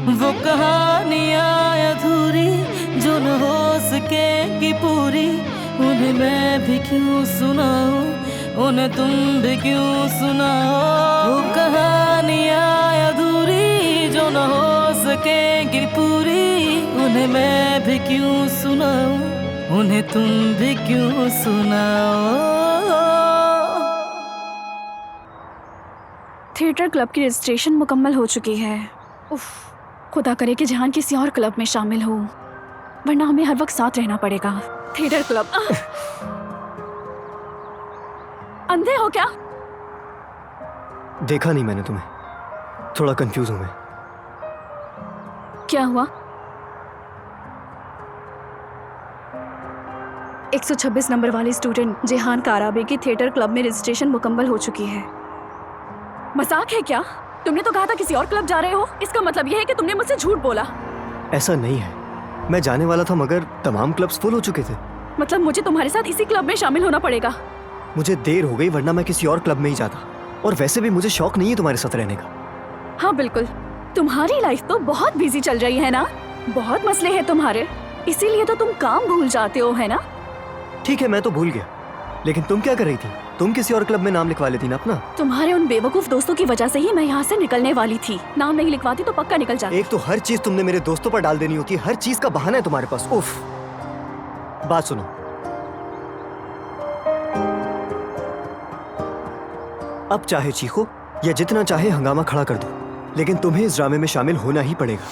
वो कहानियाँ अधूरी जो न हो सकेगी पूरी, उन्हें मैं भी क्यों सुनाऊं, उन्हें तुम भी क्यों सुनाओ। वो कहानियाँ अधूरी जो न हो सकेगी पूरी, उन्हें मैं भी क्यों सुनाऊं, उन्हें तुम भी क्यों सुनाओ। थिएटर क्लब की रजिस्ट्रेशन मुकम्मल हो चुकी है। उफ, खुदा करे कि जहान किसी और क्लब में शामिल हो, वरना हमें हर वक्त साथ रहना पड़ेगा। Theatre club. अंधे हो क्या? देखा नहीं मैंने तुम्हें, थोड़ा कंफ्यूज हूं मैं। क्या हुआ? 126 नंबर वाले स्टूडेंट जेहान काराबे की थिएटर क्लब में रजिस्ट्रेशन मुकम्मल हो चुकी है। मजाक है क्या? तुमने तो कहा था किसी और क्लब जा रहे हो, इसका मतलब यह है कि तुमने मुझसे झूठ बोला। ऐसा नहीं है, मैं जाने वाला था मगर तमाम क्लब्स फुल हो चुके थे। मतलब मुझे तुम्हारे साथ इसी क्लब में शामिल होना पड़ेगा? मुझे देर हो गई वरना मैं किसी और क्लब में ही जाता, और वैसे भी मुझे शौक नहीं है तुम्हारे साथ रहने का। हाँ बिल्कुल, तुम्हारी लाइफ तो बहुत बिजी चल रही है ना, बहुत मसले हैं तुम्हारे, इसीलिए तो तुम काम भूल जाते हो, है ना? ठीक है, मैं तो भूल गया, लेकिन तुम क्या कर रही थी? तुम किसी और क्लब में नाम लिखवा लेती ना अपना। तुम्हारे उन बेवकूफ दोस्तों की वजह से ही मैं यहाँ से निकलने वाली थी। नाम नहीं लिखवाती तो पक्का निकल जाती। एक तो हर चीज तुमने मेरे दोस्तों पर डाल देनी होती है, हर चीज का बहाना है तुम्हारे पास। उफ, बात सुनो, अब चाहे चीखो या जितना चाहे हंगामा खड़ा कर दो, लेकिन तुम्हें इस ड्रामे में शामिल होना ही पड़ेगा।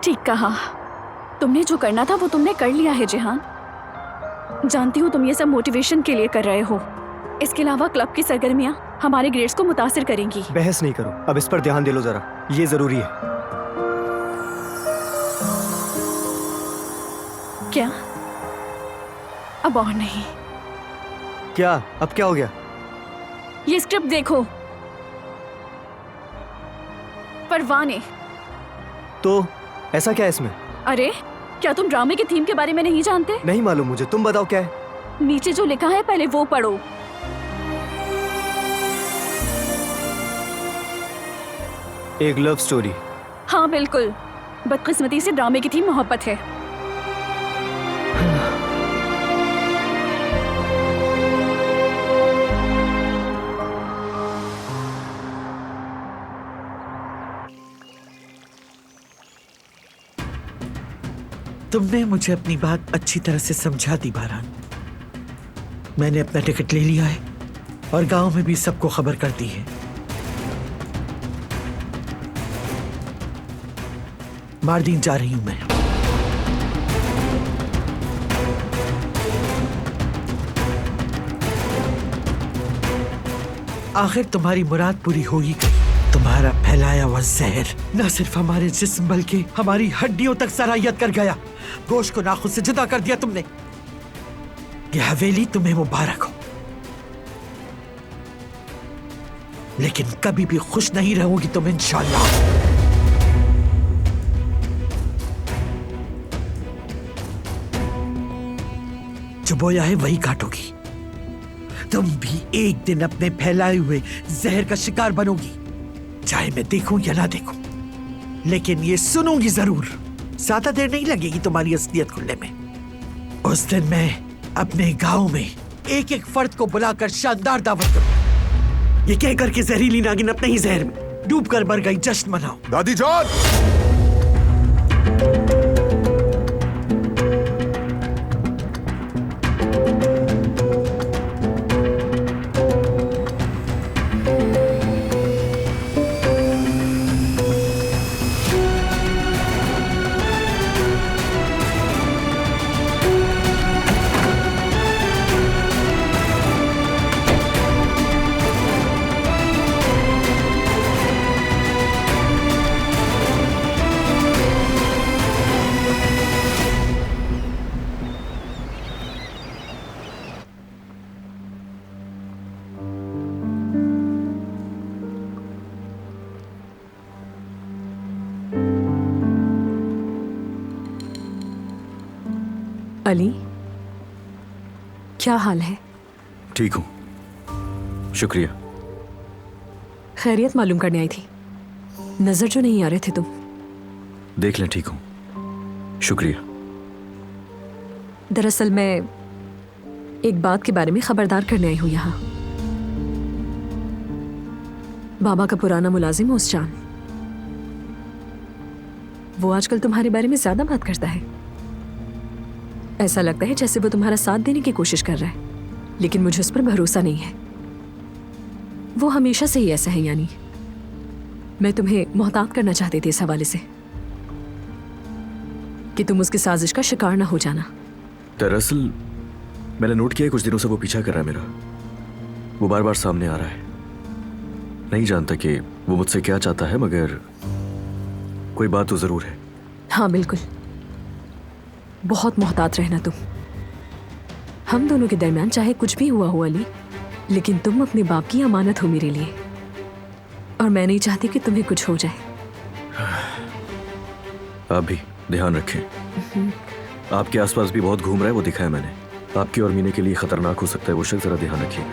ठीक कहा, तुमने जो करना था वो तुमने कर लिया है जेहान। जानती हूँ तुम ये सब मोटिवेशन के लिए कर रहे हो, इसके अलावा क्लब की सरगर्मियाँ हमारे ग्रेड्स को मुतासिर करेंगी। बहस नहीं करो, अब इस पर ध्यान दे लो जरा, ये जरूरी है। क्या? अब और नहीं। क्या? अब क्या हो गया? ये स्क्रिप्ट देखो। परवाने। तो ऐसा क्या है इसमें? अरे क्या तुम ड्रामे के थीम के बारे में नहीं जानते? नहीं मालूम मुझे, तुम बताओ क्या है। नीचे जो लिखा है पहले वो पढ़ो। एक लव स्टोरी। हाँ बिल्कुल, बदकिस्मती से ड्रामे की थीम मोहब्बत है। तुमने मुझे अपनी बात अच्छी तरह से समझा दी बारान। मैंने अपना टिकट ले लिया है और गांव में भी सबको खबर कर दी है। मारदीन जा रही हूं मैं। आखिर तुम्हारी मुराद पूरी हो ही गई। तुम्हारा फैलाया हुआ जहर न सिर्फ हमारे जिस्म बल्कि हमारी हड्डियों तक सरायत कर गया। गोश्त को नाखुद से जुदा कर दिया तुमने। यह हवेली तुम्हें मुबारक हो, लेकिन कभी भी खुश नहीं रहोगी तुम इंशाअल्लाह। जो बोया है वही काटोगी। तुम भी एक दिन अपने फैलाए हुए जहर का शिकार बनोगी, चाहे मैं देखूं या ना देखूं, लेकिन ये सुनूंगी जरूर। ज्यादा देर नहीं लगेगी तुम्हारी असलियत खुलने में। उस दिन मैं अपने गांव में एक एक फर्द को बुलाकर शानदार दावत दूंगा। ये कहकर के जहरीली नागिन अपने ही जहर में डूब कर मर गई, जश्न मनाओ। दादी जान! अली, क्या हाल है? ठीक हूँ, शुक्रिया। खैरियत मालूम करने आई थी। नजर जो नहीं आ रहे थे तुम। देख लें, ठीक हूं, शुक्रिया। दरअसल मैं एक बात के बारे में खबरदार करने आई हूं यहाँ। बाबा का पुराना मुलाजिम उस्मान, वो आजकल तुम्हारे बारे में ज्यादा बात करता है। ऐसा लगता है जैसे वो तुम्हारा साथ देने की कोशिश कर रहा है, लेकिन मुझे उस पर भरोसा नहीं है। वो हमेशा से ही ऐसा है, यानी मैं तुम्हें मोहतात करना चाहती थी इस हवाले से कि तुम उसकी साजिश का शिकार ना हो जाना। दरअसल मैंने नोट किया है कुछ दिनों से वो पीछा कर रहा है मेरा। वो बार बार सामने आ रहा है। नहीं जानता कि वो मुझसे क्या चाहता है, मगर कोई बात तो जरूर है। हाँ बिल्कुल, बहुत मोहतात रहना तुम। हम दोनों के दरमियान चाहे कुछ भी हुआ हो अली, लेकिन तुम अपने बाप की अमानत हो मेरे लिए, और मैं नहीं चाहती कि तुम्हें कुछ हो जाए। आप भी ध्यान रखें। आपके आसपास भी बहुत घूम रहा है, वो दिखा है मैंने। आपकी और मीने के लिए खतरनाक हो सकता है वो शख्स, जरा ध्यान रखिएगा।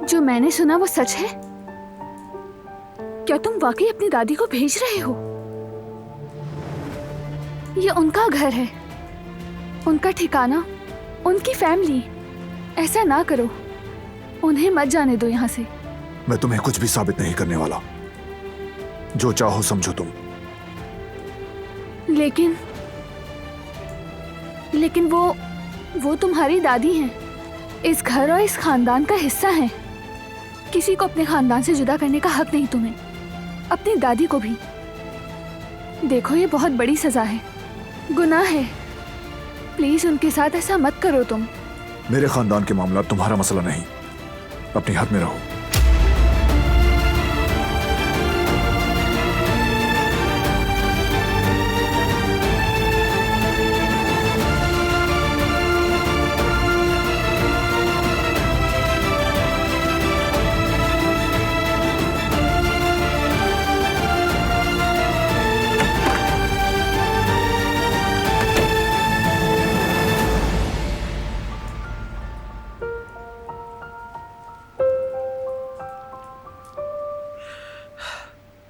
जो मैंने सुना वो सच है? क्या तुम वाकई अपनी दादी को भेज रहे हो? ये उनका घर है, उनका ठिकाना, उनकी फैमिली। ऐसा ना करो, उन्हें मत जाने दो यहाँ से। मैं तुम्हें कुछ भी साबित नहीं करने वाला। जो चाहो समझो तुम। लेकिन वो तुम्हारी दादी हैं, इस घर और इस खानदान का हिस्सा हैं। किसी को अपने खानदान से जुदा करने का हक नहीं तुम्हें, अपनी दादी को भी। देखो ये बहुत बड़ी सजा है, गुनाह है। प्लीज उनके साथ ऐसा मत करो तुम। मेरे खानदान के मामला तुम्हारा मसला नहीं, अपनी हद में रहो।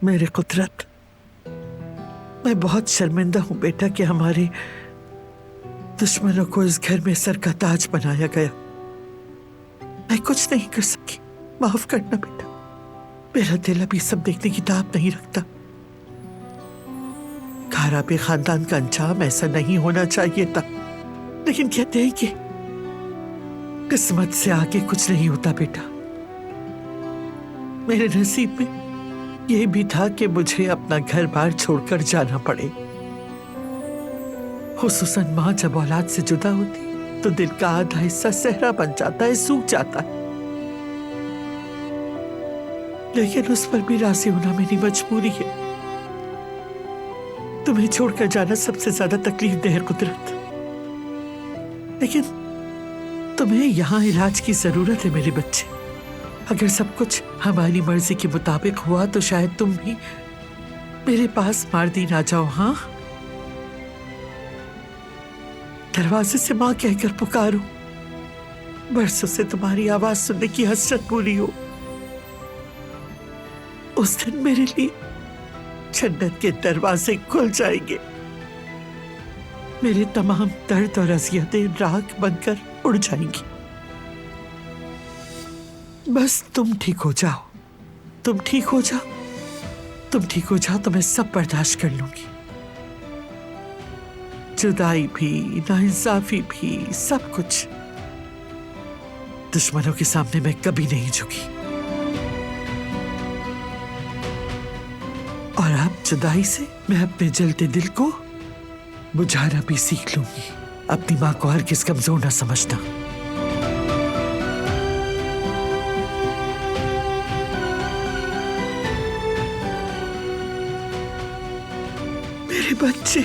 मेरे कुदरत, मैं बहुत शर्मिंदा हूं बेटा कि हमारे दुश्मनों को इस घर में सर का ताज बनाया गया। मैं कुछ नहीं कर सकी, माफ करना बेटा। मेरा दिल अभी सब देखने की ताब नहीं रखता। खाराबे खानदान का अंजाम ऐसा नहीं होना चाहिए था, लेकिन कहते हैं कि किस्मत से आगे कुछ नहीं होता बेटा। मेरे नसीब में यह भी था कि मुझे अपना घर बार छोड़कर जाना पड़े। खुसूसन माँ जब औलाद से जुदा होती तो दिल का आधा हिस्सा सहरा बन जाता है, सूख जाता है। लेकिन उस पर भी राजी होना मेरी मजबूरी है। तुम्हें छोड़कर जाना सबसे ज्यादा तकलीफ दे है कुदरत, लेकिन तुम्हें यहाँ इलाज की जरूरत है मेरे बच्चे। अगर सब कुछ हमारी मर्जी के मुताबिक हुआ तो शायद तुम भी मेरे पास मारदीन आ जाओ। हाँ, दरवाजे से माँ कहकर पुकारो, बरसों से तुम्हारी आवाज सुनने की हसरत पूरी हो। उस दिन मेरे लिए जन्नत के दरवाजे खुल जाएंगे। मेरे तमाम दर्द और अजियतें राख बनकर उड़ जाएंगी। बस तुम ठीक हो जाओ, तुम ठीक हो जाओ, तुम ठीक हो जाओ तो मैं सब बर्दाश्त कर लूंगी। जुदाई भी, नाइंसाफी भी, सब कुछ। दुश्मनों के सामने मैं कभी नहीं झुकी। और अब जुदाई से मैं अपने जलते दिल को बुझाना भी सीख लूंगी। अपनी माँ को हरगिज़ कमजोर ना समझना। मेरे बच्चे,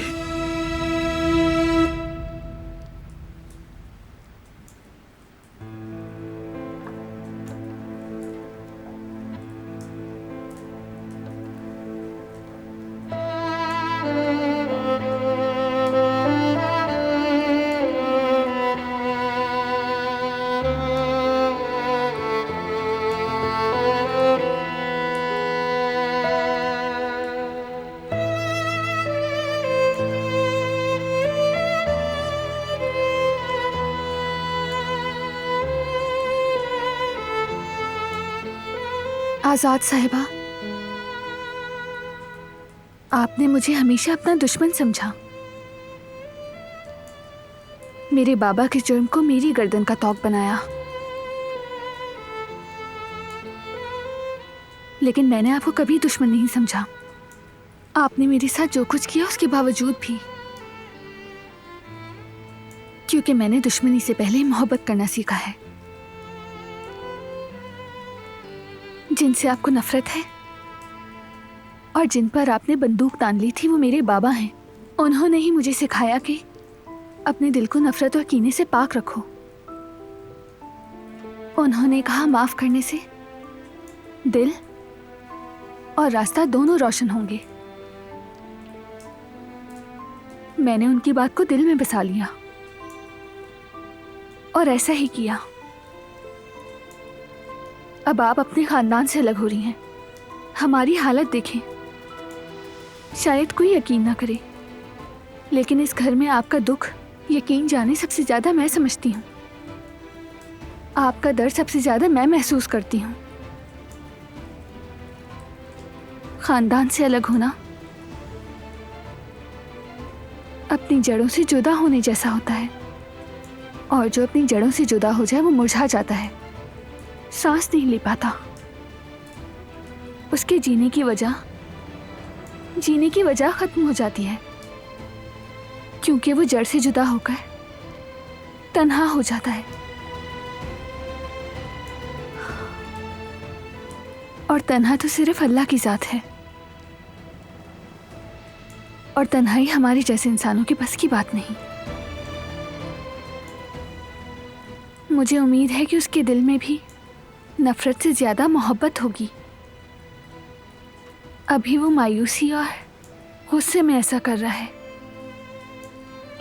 आजाद साहिबा, आपने मुझे हमेशा अपना दुश्मन समझा। मेरे बाबा के जुर्म को मेरी गर्दन का तौक बनाया, लेकिन मैंने आपको कभी दुश्मन नहीं समझा। आपने मेरे साथ जो कुछ किया उसके बावजूद भी, क्योंकि मैंने दुश्मनी से पहले मोहब्बत करना सीखा है। जिनसे आपको नफरत है और जिन पर आपने बंदूक तान ली थी वो मेरे बाबा हैं। उन्होंने ही मुझे सिखाया कि अपने दिल को नफरत और कीने से पाक रखो। उन्होंने कहा माफ करने से दिल और रास्ता दोनों रोशन होंगे। मैंने उनकी बात को दिल में बसा लिया और ऐसा ही किया। अब आप अपने खानदान से अलग हो रही हैं। हमारी हालत देखें, शायद कोई यकीन ना करे, लेकिन इस घर में आपका दुख यकीन जाने सबसे ज्यादा मैं समझती हूँ। आपका दर्द सबसे ज्यादा मैं महसूस करती हूँ। खानदान से अलग होना अपनी जड़ों से जुदा होने जैसा होता है, और जो अपनी जड़ों से जुदा हो जाए वो मुरझा जाता है, सांस नहीं ले पाता। उसके जीने की वजह खत्म हो जाती है, क्योंकि वो जड़ से जुदा होकर तन्हा हो जाता है। और तन्हा तो सिर्फ अल्लाह की जात है, और तन्हाई हमारे जैसे इंसानों के बस की बात नहीं। मुझे उम्मीद है कि उसके दिल में भी नफरत से ज्यादा मोहब्बत होगी। अभी वो मायूसी और गुस्से में ऐसा कर रहा है,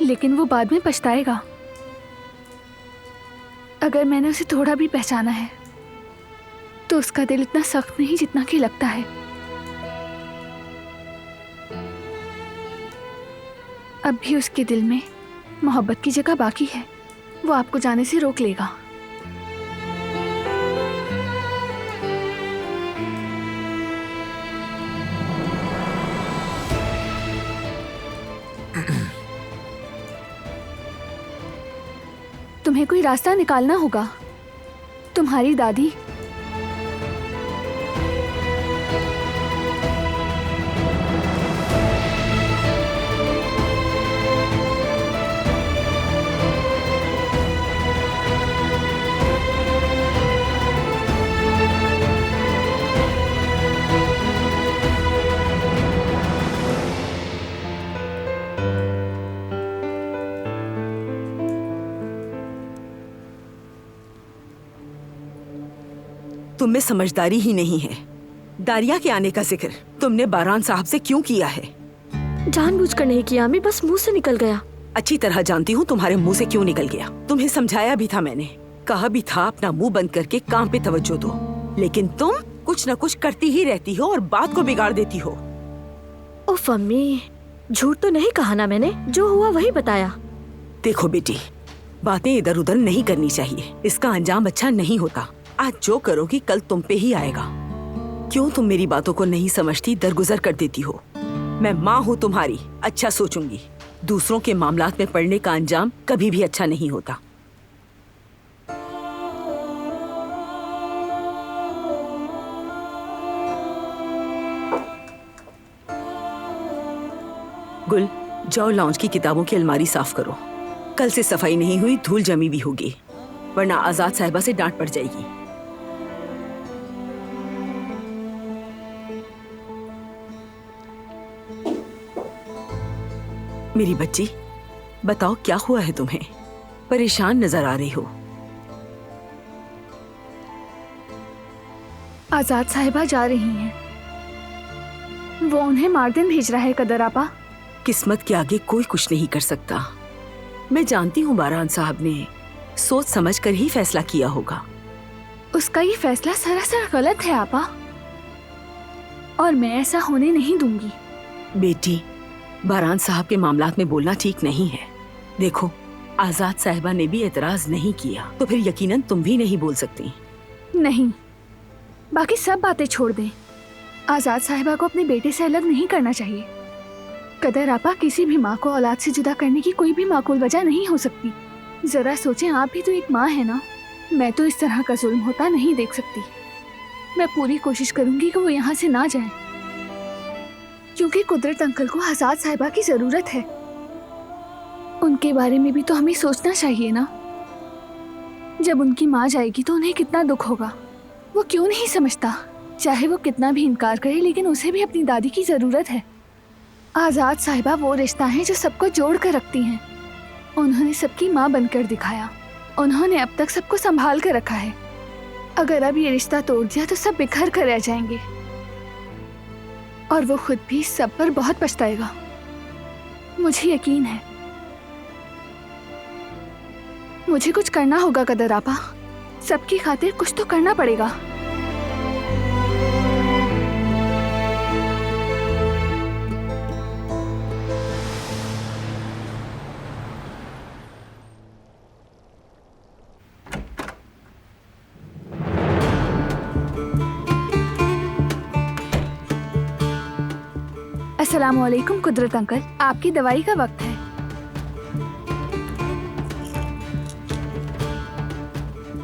लेकिन वो बाद में पछताएगा। अगर मैंने उसे थोड़ा भी पहचाना है तो उसका दिल इतना सख्त नहीं जितना कि लगता है। अब भी उसके दिल में मोहब्बत की जगह बाकी है। वो आपको जाने से रोक लेगा। तुम्हें कोई रास्ता निकालना होगा। तुम्हारी दादी तुम में समझदारी ही नहीं है। दारिया के आने का जिक्र तुमने बारान साहब से क्यों किया है? जानबूझकर नहीं किया, मैं बस मुंह से निकल गया। अच्छी तरह जानती हूँ तुम्हारे मुंह से क्यों निकल गया। तुम्हें समझाया भी था मैंने, कहा भी था अपना मुंह बंद करके काम पे तवज्जो दो, लेकिन तुम कुछ न कुछ करती ही रहती हो और बात को बिगाड़ देती हो। उफ अम्मी, झूठ तो नहीं कहा ना मैंने, जो हुआ वही बताया। देखो बेटी, बातें इधर उधर नहीं करनी चाहिए, इसका अंजाम अच्छा नहीं होता। आज जो करोगी कल तुम पे ही आएगा। क्यों तुम मेरी बातों को नहीं समझती, दरगुजर कर देती हो? मैं माँ हूँ तुम्हारी, अच्छा सोचूंगी। दूसरों के मामलात में पड़ने का अंजाम कभी भी अच्छा नहीं होता। गुल, जाओ लॉन्च की किताबों की अलमारी साफ करो। कल से सफाई नहीं हुई, धूल जमी भी होगी, वरना आजाद साहिबा से डांट पड़ जाएगी। मेरी बच्ची, बताओ क्या हुआ है तुम्हें? परेशान नजर आ रही हो। आजाद साहिबा जा रही हैं। वो उन्हें मार्दिन भेज रहा है कदर आपा। किस्मत के आगे कोई कुछ नहीं कर सकता। मैं जानती हूँ बारान साहब ने सोच समझ कर ही फैसला किया होगा। उसका ये फैसला सरासर गलत है आपा, और मैं ऐसा होने नहीं दूंगी। बेटी, बारान साहब के मामलात में बोलना ठीक नहीं है। देखो, आजाद साहिबा ने भी एतराज नहीं किया, तो फिर यकीनन तुम भी नहीं बोल सकती। नहीं, बाकी सब बातें छोड़ दें। आजाद साहिबा को अपने बेटे से अलग नहीं करना चाहिए। कदर आपा, किसी भी माँ को औलाद से जुदा करने की कोई भी माकूल वजह नहीं हो सकती। जरा सोचें, आप भी तो एक माँ है ना। मैं तो इस तरह का जुल्म होता नहीं देख सकती। मैं पूरी कोशिश करूंगी कि वो यहाँ से ना जाएं, क्योंकि कुदरत अंकल को आजाद साहिबा की जरूरत है। उनके बारे में भी तो हमें सोचना चाहिए ना। जब उनकी माँ जाएगी तो उन्हें कितना दुख होगा। वो क्यों नहीं समझता? चाहे वो कितना भी इनकार करे, लेकिन उसे भी अपनी दादी की जरूरत है। आजाद साहिबा वो रिश्ता है जो सबको जोड़ कर रखती हैं। उन्होंने सबकी माँ बनकर दिखाया। उन्होंने अब तक सबको संभाल कर रखा है। अगर अब ये रिश्ता तोड़ दिया तो सब बिखर कर रह जाएंगे, और वो खुद भी सब पर बहुत पछताएगा। मुझे यकीन है। मुझे कुछ करना होगा कदर आपा। सबकी खातिर कुछ तो करना पड़ेगा। अस्सलामुअलैकुम कुदरत अंकल, आपकी दवाई का वक्त है।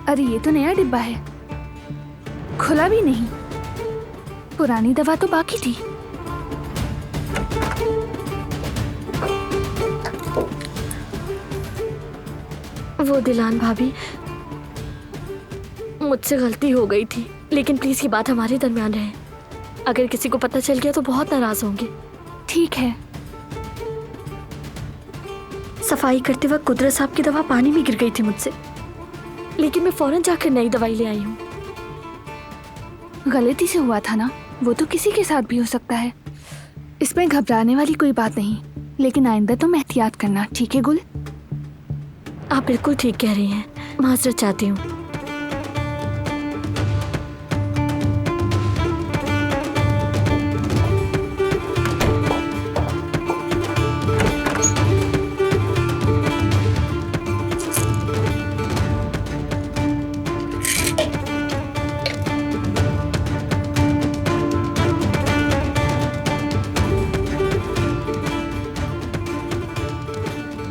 अरे ये तो नया डिब्बा है, खुला भी नहीं। पुरानी दवा तो बाकी थी। वो दिलान भाभी, मुझसे गलती हो गई थी, लेकिन प्लीज ये बात हमारे दरमियान रहे। अगर किसी को पता चल गया तो बहुत नाराज होंगे। ठीक है। सफाई करते वक्त कुदरत साहब की दवा पानी में गिर गई थी मुझसे, लेकिन मैं फौरन जाकर नई दवाई ले आई हूँ। गलती से हुआ था ना, वो तो किसी के साथ भी हो सकता है। इसमें घबराने वाली कोई बात नहीं, लेकिन आइंदा तुम एहतियात करना, ठीक है गुल? आप बिल्कुल ठीक कह रही हैं। माजरत चाहती हूँ।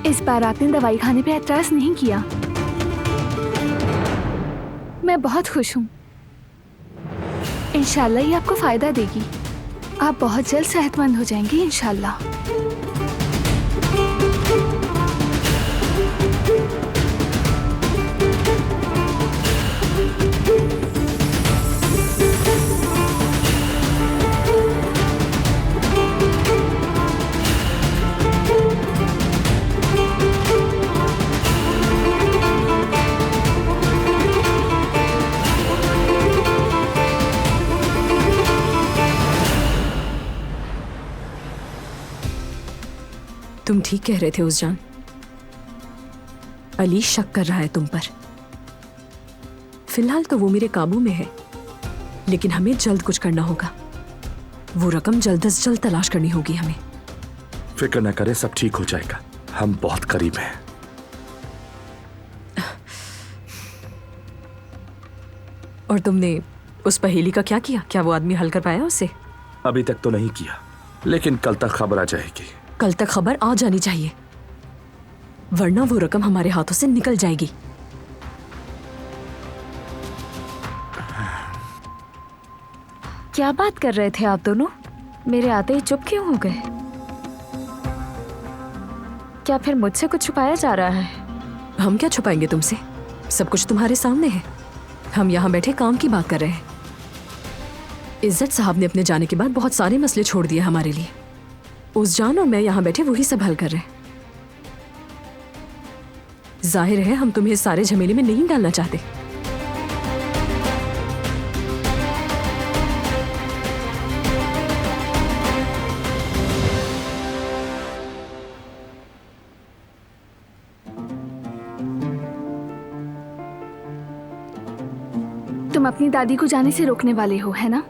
इस बार आपने दवाई खाने पे एतराज नहीं किया। मैं बहुत खुश हूँ। इंशाल्लाह ये आपको फायदा देगी। आप बहुत जल्द सेहतमंद हो जाएंगे इंशाल्लाह। तुम ठीक कह रहे थे उस्जान। अली शक कर रहा है तुम पर। फिलहाल तो वो मेरे काबू में है, लेकिन हमें जल्द कुछ करना होगा। वो रकम जल्द से जल्द तलाश करनी होगी हमें। फिक्र न करें, सब ठीक हो जाएगा। हम बहुत करीब हैं। और तुमने उस पहेली का क्या किया? क्या वो आदमी हल कर पाया उसे? अभी तक तो नहीं किया, लेकिन कल तक खबर आ जाएगी। कल तक खबर आ जानी चाहिए, वरना वो रकम हमारे हाथों से निकल जाएगी। क्या बात कर रहे थे आप दोनों? मेरे आते ही चुप क्यों हो गए? क्या फिर मुझसे कुछ छुपाया जा रहा है? हम क्या छुपाएंगे तुमसे? सब कुछ तुम्हारे सामने है। हम यहाँ बैठे काम की बात कर रहे हैं। इज्जत साहब ने अपने जाने के बाद बहुत सारे मसले छोड़ दिए हमारे लिए। उस्जान और मैं यहाँ बैठे वही सब हल कर रहे हैं। जाहिर है हम तुम्हें इस सारे झमेले में नहीं डालना चाहते। तुम अपनी दादी को जाने से रोकने वाले हो, है ना?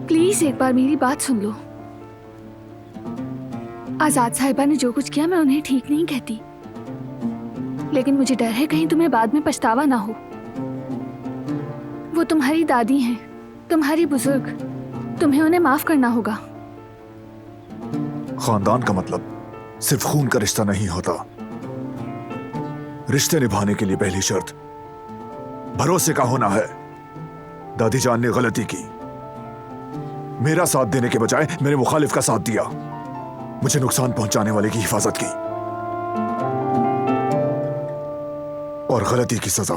प्लीज एक बार मेरी बात सुन लो। आजाद साहिबा ने जो कुछ किया, मैं उन्हें ठीक नहीं कहती, लेकिन मुझे डर है कहीं तुम्हें बाद में पछतावा ना हो। वो तुम्हारी दादी हैं, तुम्हारी बुजुर्ग, तुम्हें उन्हें माफ करना होगा। खानदान का मतलब सिर्फ खून का रिश्ता नहीं होता। रिश्ते निभाने के लिए पहली शर्त भरोसे का होना है। दादी जान ने गलती की, मेरा साथ देने के बजाय मेरे मुखालिफ का साथ दिया, मुझे नुकसान पहुंचाने वाले की हिफाजत की। और गलती की सजा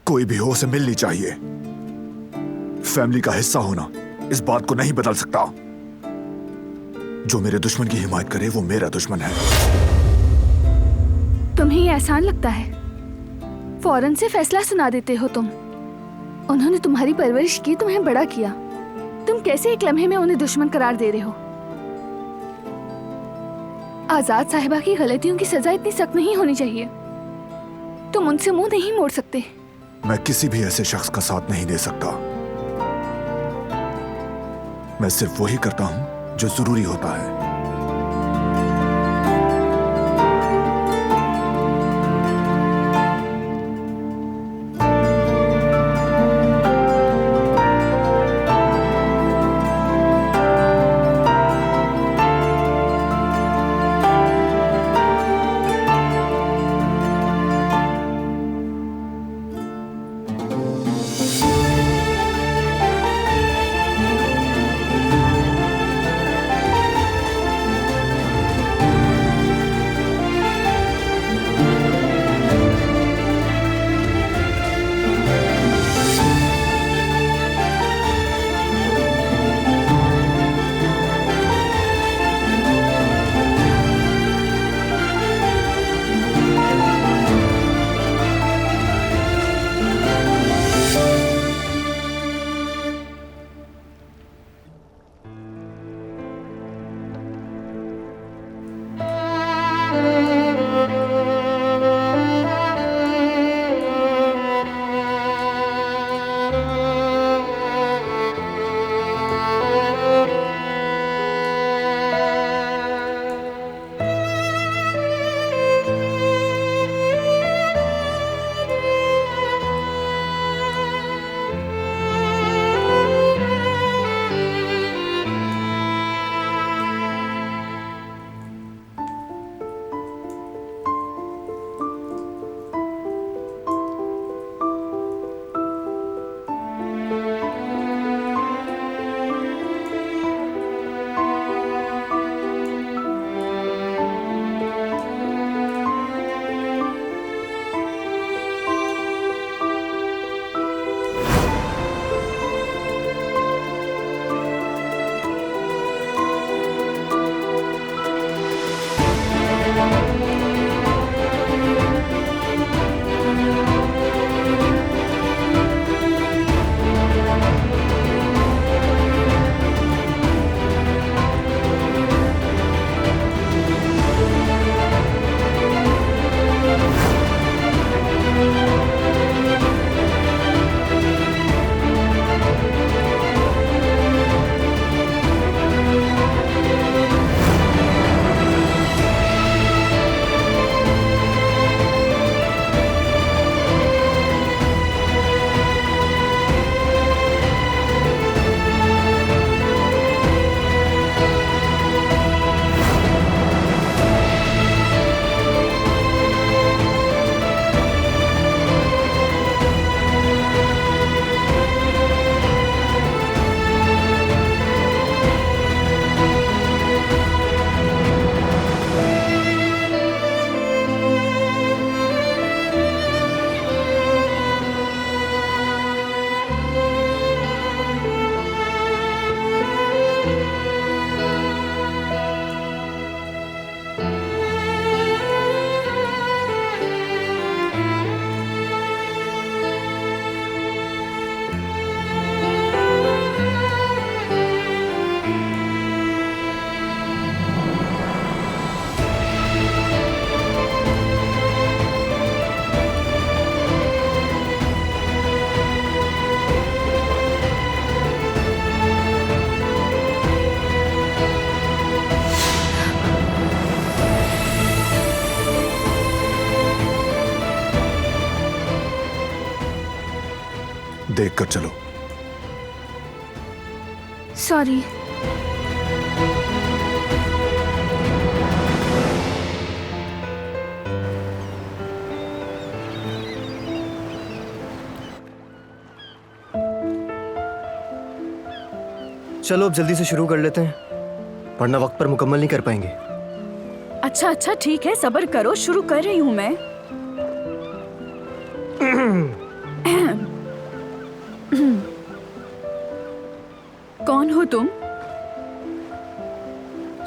कोई भी हो उसे मिलनी चाहिए। फैमिली का हिस्सा होना इस बात को नहीं बदल सकता। जो मेरे दुश्मन की हिमायत करे वो मेरा दुश्मन है। तुम्हें ये आसान लगता है, फौरन से फैसला सुना देते हो तुम। उन्होंने तुम्हारी परवरिश की, तुम्हें बड़ा किया, तुम कैसे एक लम्हे में उन्हें दुश्मन करार दे रहे हो? आजाद साहिबा की गलतियों की सजा इतनी सख्त नहीं होनी चाहिए। तुम उनसे मुंह नहीं मोड़ सकते। मैं किसी भी ऐसे शख्स का साथ नहीं दे सकता। मैं सिर्फ वही करता हूं जो जरूरी होता है। देख कर चलो। सॉरी। चलो अब जल्दी से शुरू कर लेते हैं, वरना वक्त पर मुकम्मल नहीं कर पाएंगे। अच्छा अच्छा ठीक है, सब्र करो, शुरू कर रही हूँ मैं। कौन हो तुम?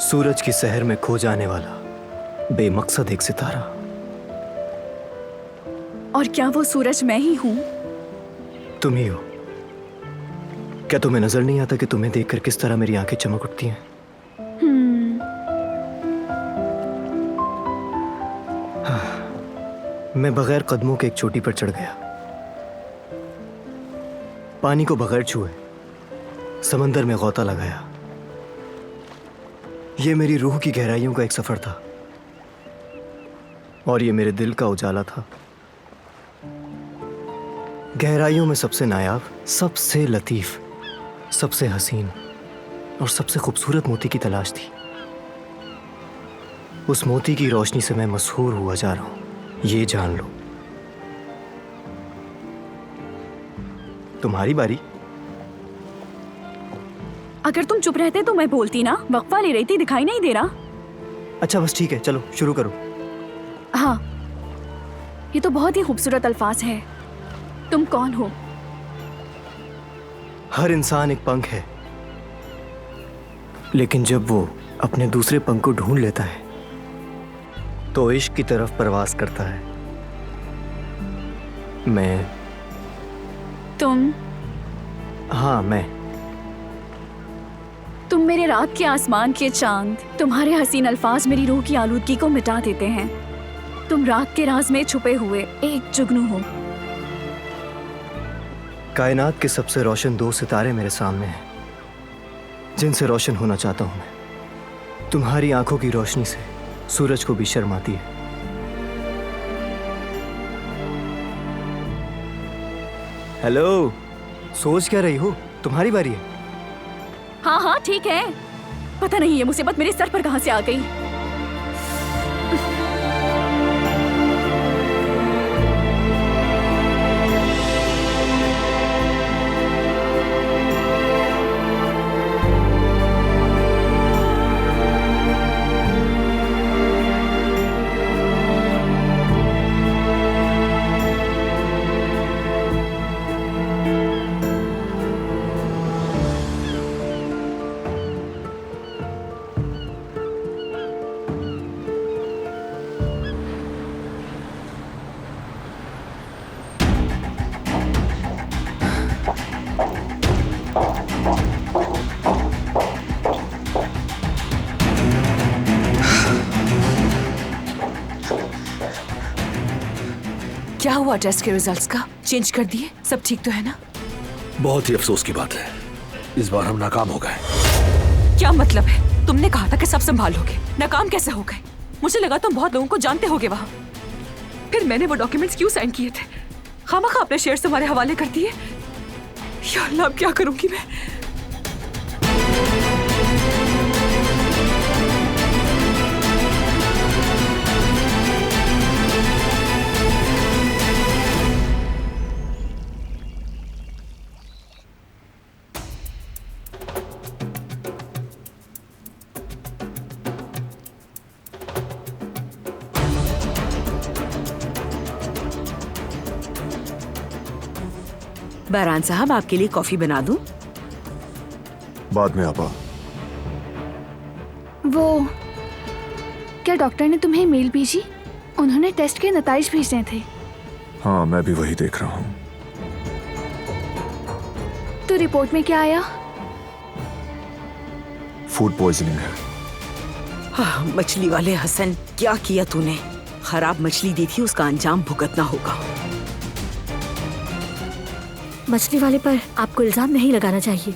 सूरज की सहर में खो जाने वाला बेमकसद एक सितारा। और क्या वो सूरज मैं ही हूँ? तुम ही हो। क्या तुम्हें नजर नहीं आता कि तुम्हें देखकर किस तरह मेरी आंखें चमक उठती हैं? मैं बगैर कदमों के एक चोटी पर चढ़ गया, पानी को बगैर छुए समंदर में गौता लगाया। ये मेरी रूह की गहराइयों का एक सफर था और ये मेरे दिल का उजाला था। गहराइयों में सबसे नायाब, सबसे लतीफ, सबसे हसीन और सबसे खूबसूरत मोती की तलाश थी। उस मोती की रोशनी से मैं मशहूर हुआ जा रहा हूं, ये जान लो। तुम्हारी बारी। अगर तुम चुप रहते तो मैं बोलती ना, वक्फा ले रही थी, दिखाई नहीं दे रहा। अच्छा बस ठीक है, चलो शुरू करो। हाँ, ये तो बहुत ही खूबसूरत अल्फाज है। तुम कौन हो? हर इंसान एक पंख है, लेकिन जब वो अपने दूसरे पंख को ढूंढ लेता है तो इश्क की तरफ परवास करता है। मैं। तुम? हाँ मैं। तुम मेरे रात के आसमान के चांद, तुम्हारे हसीन अल्फाज मेरी रूह की आलूदगी को मिटा देते हैं। तुम रात के राज में छुपे हुए एक जुगनू हो। कायनात के सबसे रोशन दो सितारे मेरे सामने हैं, जिनसे रोशन होना चाहता हूं मैं। तुम्हारी आंखों की रोशनी से सूरज को भी शर्म आती है। हेलो, सोच क्या रही हो? तुम्हारी बारी है। हाँ हाँ ठीक है। पता नहीं ये मुसीबत मेरे सर पर कहां से आ गई। क्या हुआ टेस्ट के रिजल्ट्स का? चेंज कर दिए? सब ठीक तो है ना? बहुत ही अफसोस की बात है, इस बार हम नाकाम हो गए। क्या मतलब है? तुमने कहा था कि सब संभाल लोगे, नाकाम कैसे हो गए? मुझे लगा तुम बहुत लोगों को जानते होगे वहां। फिर मैंने वो डॉक्यूमेंट्स क्यों साइन किए थे? खामखा अपने शेयर्स तुम्हारे हवाले कर दिए। या अल्लाह, अब क्या करूंगी मैं? बहरान साहब, आपके लिए कॉफी बना दूं? बाद में आपा। वो क्या डॉक्टर ने तुम्हें मेल भेजी? उन्होंने टेस्ट के नताइज भेजने थे। हाँ, मैं भी वही देख रहा हूँ। तो रिपोर्ट में क्या आया? फूड पॉइजनिंग है। हाँ, मछली वाले हसन, क्या किया तूने? खराब मछली दी थी, उसका अंजाम भुगतना होगा। मछली वाले पर आपको इल्जाम नहीं लगाना चाहिए।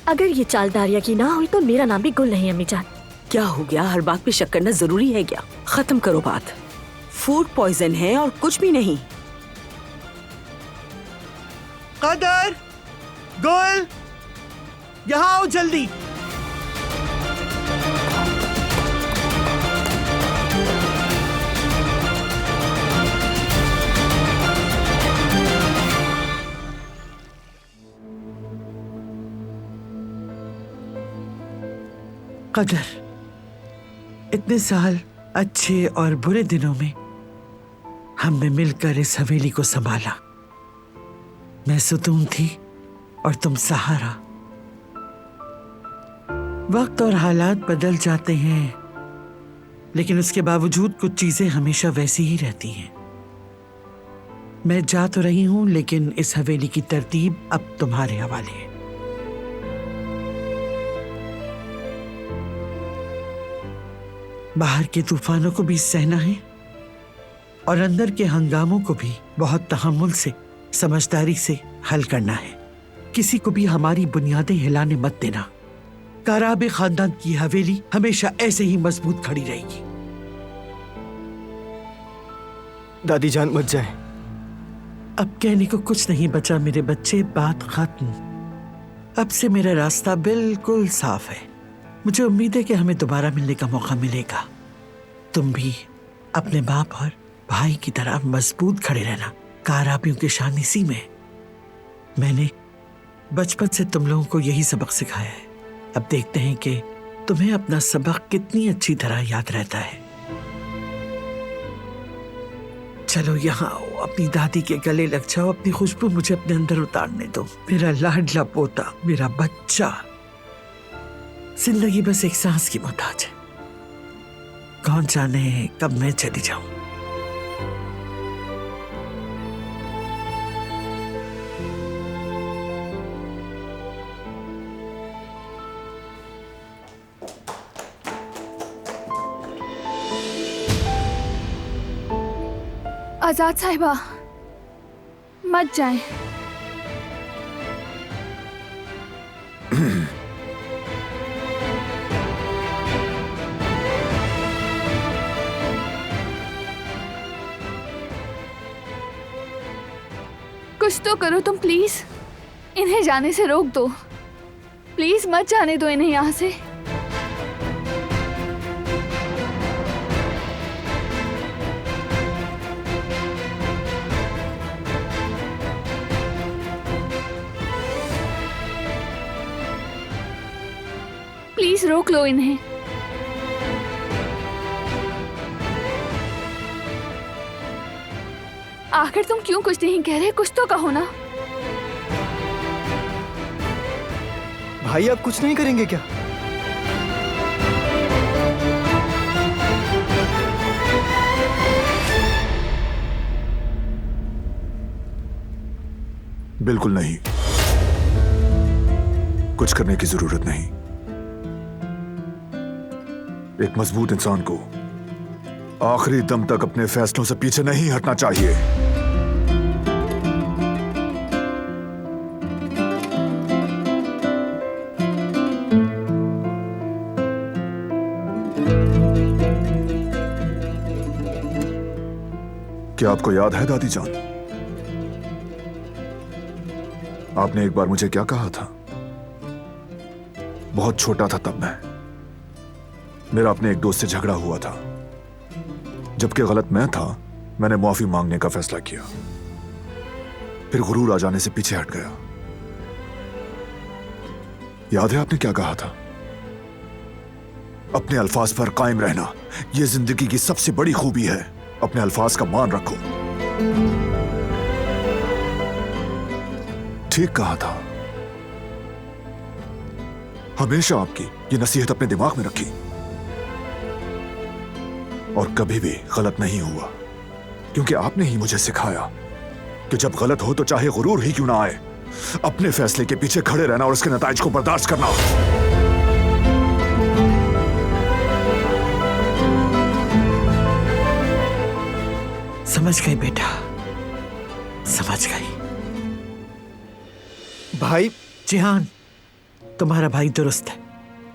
अगर ये चाल दारिया की ना हुई तो मेरा नाम भी गुल नहीं, अम्मी जान। क्या हो गया? हर बात पे शक करना जरूरी है क्या? खत्म करो बात। फूड पॉइजन है और कुछ भी नहीं। कदर, गुल, यहाँ आओ जल्दी। कदर, इतने साल अच्छे और बुरे दिनों में हमने मिलकर इस हवेली को संभाला। मैं सुतून थी और तुम सहारा। वक्त और हालात बदल जाते हैं, लेकिन उसके बावजूद कुछ चीजें हमेशा वैसी ही रहती हैं। मैं जा तो रही हूं, लेकिन इस हवेली की तरतीब अब तुम्हारे हवाले है। बाहर के तूफानों को भी सहना है और अंदर के हंगामों को भी बहुत तहम्मुल से, समझदारी से हल करना है। किसी को भी हमारी बुनियादें हिलाने मत देना। काराबे खानदान की हवेली हमेशा ऐसे ही मजबूत खड़ी रहेगी। दादी जान मत जाए। अब कहने को कुछ नहीं बचा मेरे बच्चे, बात खत्म। अब से मेरा रास्ता बिल्कुल साफ है। मुझे उम्मीद है कि हमें दोबारा मिलने का मौका मिलेगा। तुम भी अपने बाप और भाई की तरह मजबूत खड़े रहना। काराबियों की शान इसी में। मैंने बचपन से तुम लोगों को यही सबक सिखाया है। अब देखते हैं कि तुम्हें अपना सबक कितनी अच्छी तरह याद रहता है। चलो यहाँ आओ, अपनी दादी के गले लग जाओ, अपनी खुशबू मुझे अपने अंदर उतारने दो। मेरा लाडला पोता, मेरा बच्चा। जिंदगी बस एक सांस की मोहताज है। कौन जाने कब मैं चली जाऊं। आजाद साहिबा, मत जाएं। कुछ तो करो तुम प्लीज। इन्हें जाने से रोक दो। प्लीज मत जाने दो इन्हें यहाँ से। प्लीज रोक लो इन्हें। आखिर तुम क्यों कुछ नहीं कह रहे? कुछ तो कहो ना। भाई आप कुछ नहीं करेंगे क्या? बिल्कुल नहीं, कुछ करने की जरूरत नहीं। एक मजबूत इंसान को आखिरी दम तक अपने फैसलों से पीछे नहीं हटना चाहिए। क्या आपको याद है दादी जान, आपने एक बार मुझे क्या कहा था? बहुत छोटा था तब मैं। मेरा अपने एक दोस्त से झगड़ा हुआ था। जबकि गलत मैं था, मैंने माफी मांगने का फैसला किया। फिर गुरूर आ जाने से पीछे हट गया। याद है आपने क्या कहा था? अपने अल्फाज पर कायम रहना यह जिंदगी की सबसे बड़ी खूबी है। अपने अल्फाज का मान रखो। ठीक कहा था। हमेशा आपकी ये नसीहत अपने दिमाग में रखी और कभी भी गलत नहीं हुआ, क्योंकि आपने ही मुझे सिखाया कि जब गलत हो तो चाहे गुरूर ही क्यों ना आए, अपने फैसले के पीछे खड़े रहना और उसके नताइज को बर्दाश्त करना। समझ गई बेटा, समझ गई। भाई जिहान, तुम्हारा भाई दुरुस्त है।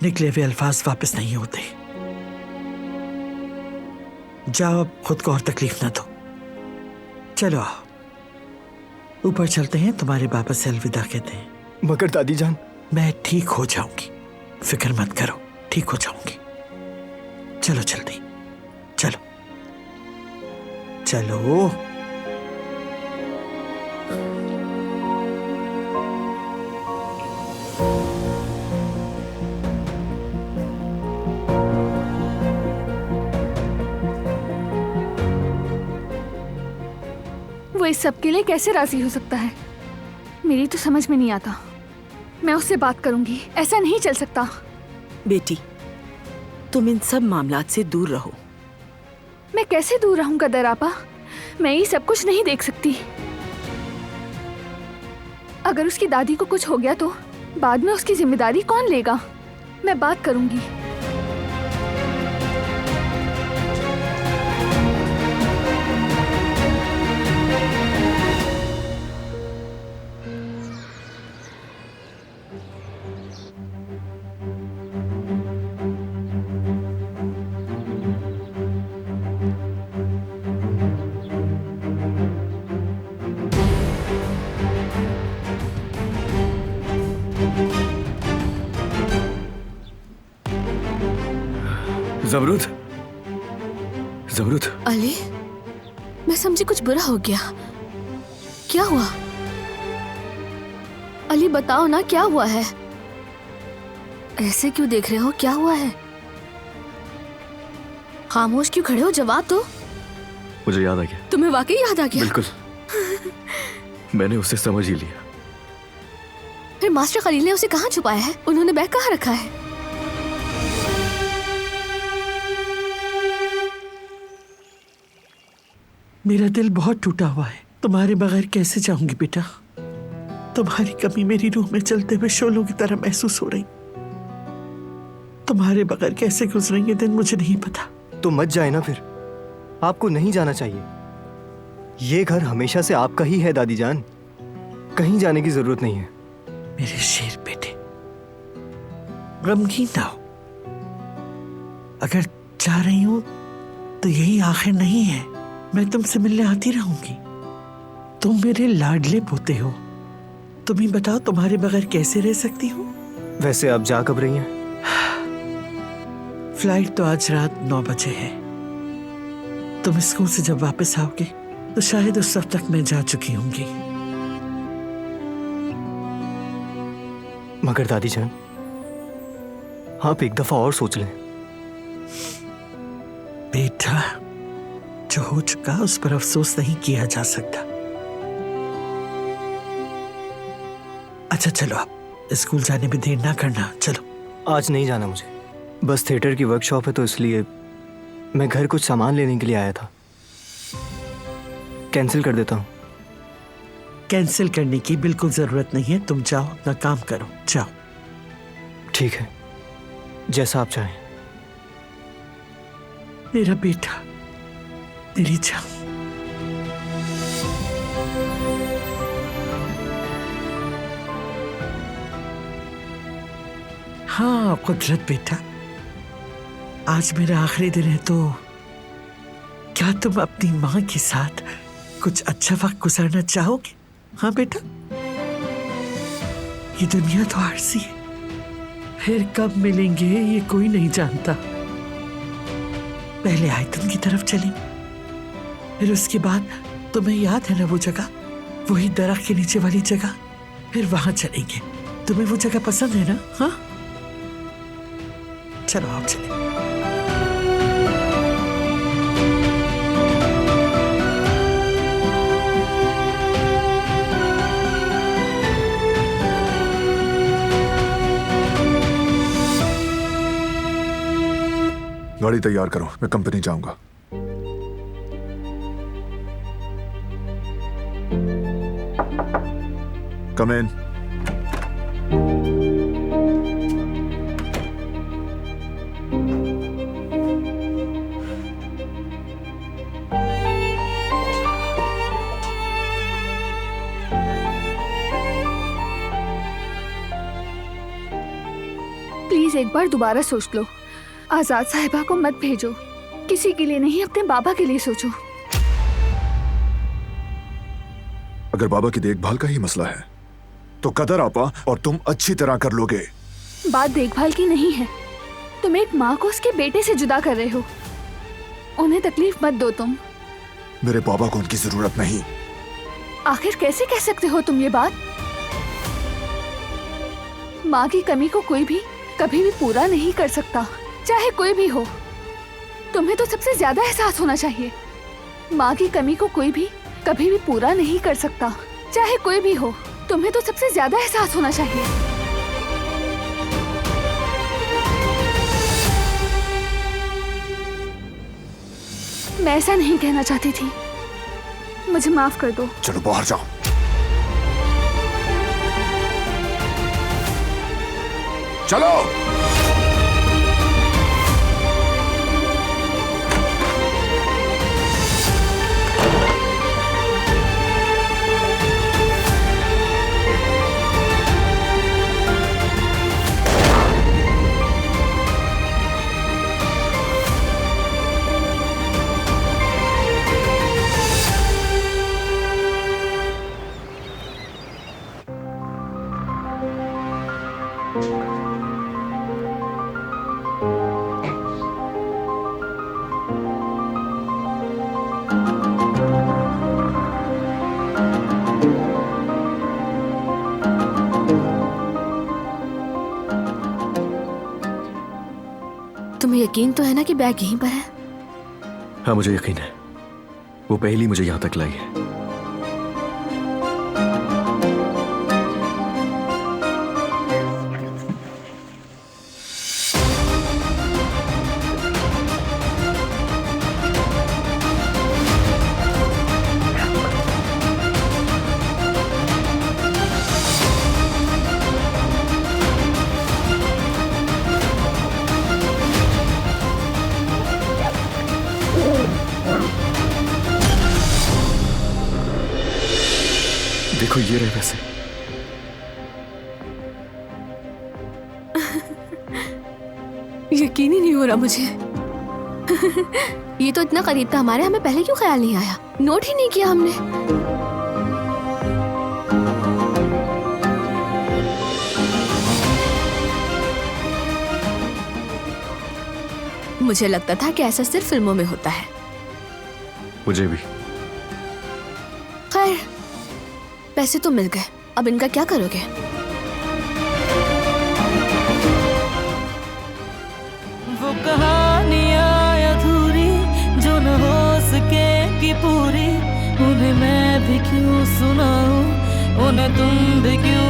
निकले हुए अल्फाज वापस नहीं होते। जाओ, अब खुद को और तकलीफ ना दो। चलो आओ। ऊपर चलते हैं, तुम्हारे बाबा से अलविदा कहते हैं। मगर दादी जान, मैं ठीक हो जाऊंगी, फिक्र मत करो, ठीक हो जाऊंगी। चलो जल्दी, चलो चलो। वो इस सब के लिए कैसे राजी हो सकता है, मेरी तो समझ में नहीं आता। मैं उससे बात करूंगी, ऐसा नहीं चल सकता। बेटी, तुम इन सब मामलात से दूर रहो। मैं कैसे दूर रहूंगा दरापा, मैं ये सब कुछ नहीं देख सकती। अगर उसकी दादी को कुछ हो गया तो बाद में उसकी जिम्मेदारी कौन लेगा? मैं बात करूंगी। ज़मरूद, ज़मरूद। अली, मैं समझी कुछ बुरा हो गया। क्या हुआ? अली बताओ ना, क्या हुआ है? ऐसे क्यों देख रहे हो? क्या हुआ है? खामोश क्यों खड़े हो? जवाब दो। मुझे याद आ गया। तुम्हें वाकई याद आ गया? बिल्कुल। मैंने उसे समझ ही लिया। फिर मास्टर खलील ने उसे कहाँ छुपाया है? उन्होंने बैग कहाँ रखा है? मेरा दिल बहुत टूटा हुआ है। तुम्हारे बगैर कैसे जाऊंगी बेटा? तुम्हारी कमी मेरी रूह में चलते हुए शोलों की तरह महसूस हो रही। तुम्हारे बगैर कैसे गुजरेंगे दिन मुझे नहीं पता। तो मत जाए ना फिर, आपको नहीं जाना चाहिए। ये घर हमेशा से आपका ही है दादी जान, कहीं जाने की जरूरत नहीं है। मेरे शेर बेटे, गमगीन ना हो। अगर जा रही हूं तो यही आखिर नहीं है। मैं तुमसे मिलने आती रहूंगी। तुम मेरे लाडले पोते हो। तुम ही बताओ, तुम्हारे बगैर कैसे रह सकती हूँ? वैसे आप जा कब रही हैं? फ्लाइट तो आज रात 9 बजे है। तुम स्कूल से जब वापस आओगे तो शायद उस वक्त तक मैं जा चुकी होंगी। मगर दादी जान, आप एक दफा और सोच लें। बेटा, जो हो चुका उस पर अफसोस नहीं किया जा सकता। अच्छा चलो, आप स्कूल जाने में देर ना करना। चलो। आज नहीं जाना मुझे, बस थिएटर की वर्कशॉप है तो इसलिए मैं घर कुछ सामान लेने के लिए आया था। कैंसिल कर देता हूँ। कैंसिल करने की बिल्कुल जरूरत नहीं है। तुम जाओ, अपना काम करो, जाओ। ठीक है, जैसा आप चाहें। मेरा बेटा, मेरी जान। हाँ कुदरत बेटा, आज मेरा आखिरी दिन है तो क्या तुम अपनी माँ के साथ कुछ अच्छा वक्त गुजारना चाहोगे? हाँ बेटा, ये दुनिया तो आरसी है, फिर कब मिलेंगे ये कोई नहीं जानता। पहले आयतन की तरफ चलेंगे, फिर उसके बाद तुम्हें याद है ना वो जगह, वही दरख्त के नीचे वाली जगह, फिर वहां चलेंगे। तुम्हें वो जगह पसंद है ना? हाँ चलो आप चलें। गाड़ी तैयार करो, मैं कंपनी जाऊंगा। कम इन। प्लीज एक बार दोबारा सोच लो। आजाद साहिबा को मत भेजो, किसी के लिए नहीं, अपने बाबा के लिए सोचो। अगर बाबा की देखभाल का ही मसला है तो कदर आपा और तुम अच्छी तरह कर लोगे। बात देखभाल की नहीं है। तुम एक माँ को उसके बेटे से जुदा कर रहे हो। उन्हें तकलीफ मत दो तुम। मेरे बाबा को उनकी जरूरत नहीं। आखिर कैसे कह सकते हो तुम ये बात? माँ की कमी को कोई भी कभी भी पूरा नहीं कर सकता, चाहे कोई भी हो। तुम्हें तो सबसे ज्यादा एहसास होना चाहिए। माँ की कमी को कोई भी कभी भी पूरा नहीं कर सकता, चाहे कोई भी हो। तुम्हें तो सबसे ज्यादा एहसास होना चाहिए। मैं ऐसा नहीं कहना चाहती थी। मुझे माफ कर दो। चलो बाहर जाओ। चलो। तुम्हें यकीन तो है ना कि बैग यहीं पर है? हाँ मुझे यकीन है, वो पहली मुझे यहां तक लाई है। देखो ये रहे वैसे। यकीन ही नहीं हो रहा मुझे। ये तो इतना करीब था हमारे, हमें पहले क्यों ख्याल नहीं आया? नोट ही नहीं किया हमने। मुझे लगता था कि ऐसा सिर्फ फिल्मों में होता है। मुझे भी। खैर, पैसे तो मिल गए, अब इनका क्या करोगे? वो कहानियाँ अधूरी जो न हो सकेगी पूरी, उन्हें मैं भी क्यों सुनाऊं, उन्हें तुम भी क्यों